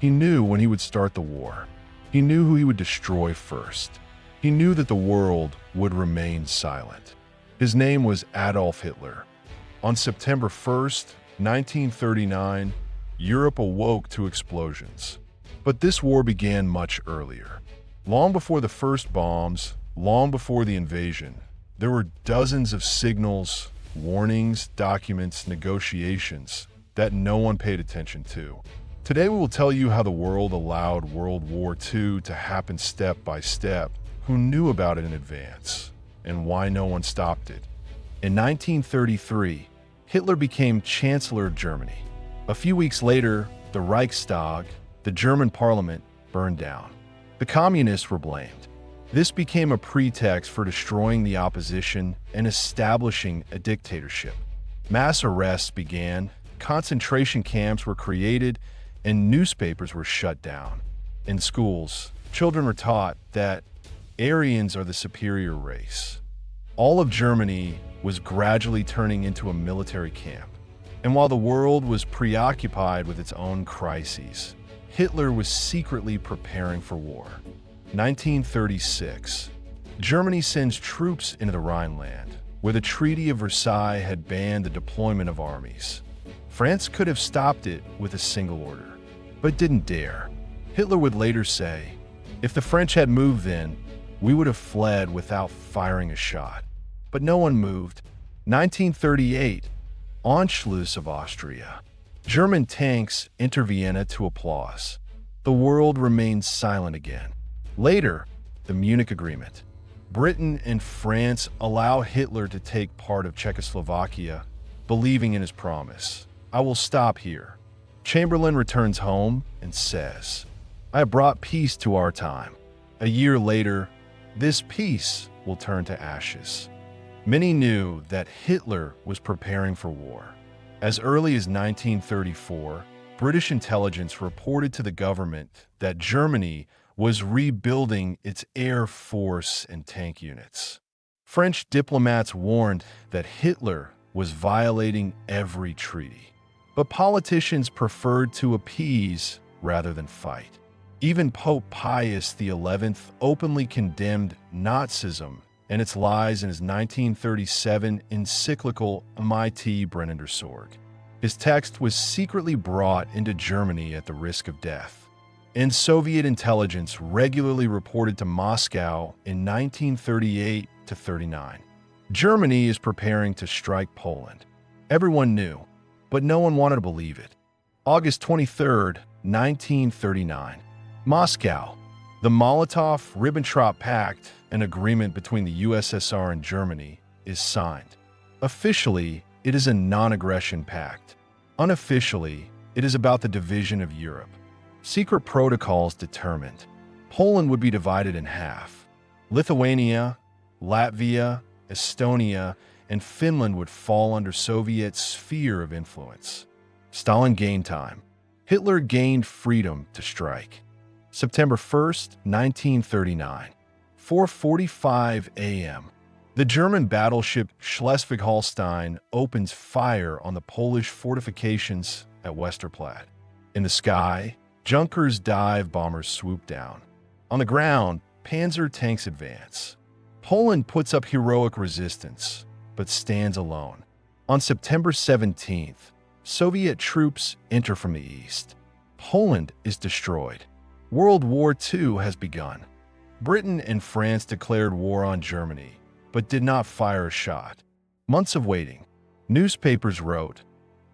He knew when he would start the war. He knew who he would destroy first. He knew that the world would remain silent. His name was Adolf Hitler. On September 1st, 1939, Europe awoke to explosions. But this war began much earlier. Long before the first bombs, long before the invasion, there were dozens of signals, warnings, documents, negotiations that no one paid attention to. Today we will tell you how the world allowed World War II to happen step by step, who knew about it in advance, and why no one stopped it. In 1933, Hitler became Chancellor of Germany. A few weeks later, the Reichstag, the German parliament, burned down. The communists were blamed. This became a pretext for destroying the opposition and establishing a dictatorship. Mass arrests began, concentration camps were created, and newspapers were shut down. In schools, children were taught that Aryans are the superior race. All of Germany was gradually turning into a military camp. And while the world was preoccupied with its own crises, Hitler was secretly preparing for war. 1936. Germany sends troops into the Rhineland, where the Treaty of Versailles had banned the deployment of armies. France could have stopped it with a single order, but didn't dare. Hitler would later say, "If the French had moved then, we would have fled without firing a shot." But no one moved. 1938. Anschluss of Austria. German tanks enter Vienna to applause. The world remained silent again. Later, the Munich Agreement. Britain and France allow Hitler to take part of Czechoslovakia, believing in his promise. "I will stop here." Chamberlain returns home and says, "I have brought peace to our time." A year later, this peace will turn to ashes. Many knew that Hitler was preparing for war. As early as 1934, British intelligence reported to the government that Germany was rebuilding its air force and tank units. French diplomats warned that Hitler was violating every treaty. But politicians preferred to appease rather than fight. Even Pope Pius XI openly condemned Nazism and its lies in his 1937 encyclical Mit brennender Sorg. His text was secretly brought into Germany at the risk of death. And Soviet intelligence regularly reported to Moscow in 1938 to 39. Germany is preparing to strike Poland. Everyone knew, but no one wanted to believe it. August 23, 1939. Moscow. The Molotov-Ribbentrop Pact, an agreement between the USSR and Germany, is signed. Officially, it is a non-aggression pact. Unofficially, it is about the division of Europe. Secret protocols determined Poland would be divided in half. Lithuania, Latvia, Estonia, and Finland would fall under Soviet sphere of influence. Stalin gained time. Hitler gained freedom to strike. September 1st, 1939, 4:45 a.m. The German battleship Schleswig-Holstein opens fire on the Polish fortifications at Westerplatte. In the sky, Junkers dive bombers swoop down. On the ground, panzer tanks advance. Poland puts up heroic resistance, but stands alone. On September 17th, Soviet troops enter from the east. Poland is destroyed. World War II has begun. Britain and France declared war on Germany, but did not fire a shot. Months of waiting. Newspapers wrote,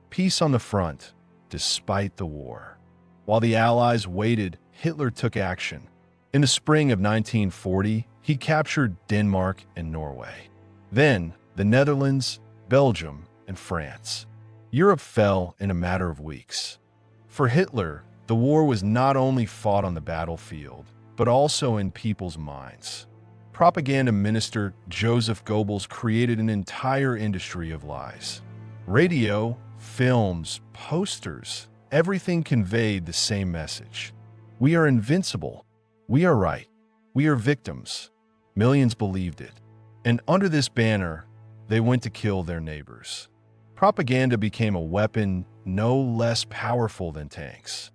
"Peace on the front, despite the war." While the Allies waited, Hitler took action. In the spring of 1940, he captured Denmark and Norway. Then, the Netherlands, Belgium, and France. Europe fell in a matter of weeks. For Hitler, the war was not only fought on the battlefield, but also in people's minds. Propaganda minister Joseph Goebbels created an entire industry of lies. Radio, films, posters, everything conveyed the same message. We are invincible. We are right. We are victims. Millions believed it. And under this banner, they went to kill their neighbors. Propaganda became a weapon no less powerful than tanks.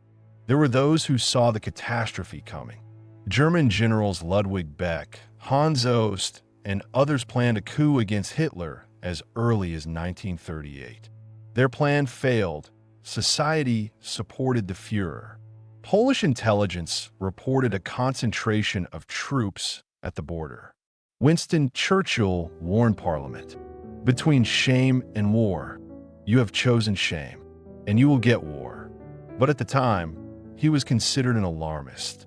There were those who saw the catastrophe coming. German generals Ludwig Beck, Hans Ost, and others planned a coup against Hitler as early as 1938. Their plan failed. Society supported the Führer. Polish intelligence reported a concentration of troops at the border. Winston Churchill warned Parliament, "Between shame and war, you have chosen shame, and you will get war." But at the time, he was considered an alarmist.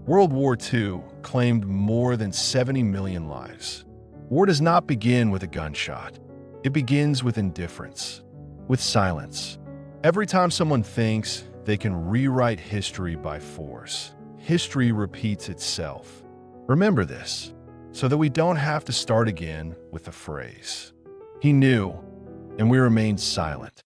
World War II claimed more than 70 million lives. War does not begin with a gunshot. It begins with indifference, with silence. Every time someone thinks they can rewrite history by force, history repeats itself. Remember this, so that we don't have to start again with the phrase, "He knew," and we remained silent.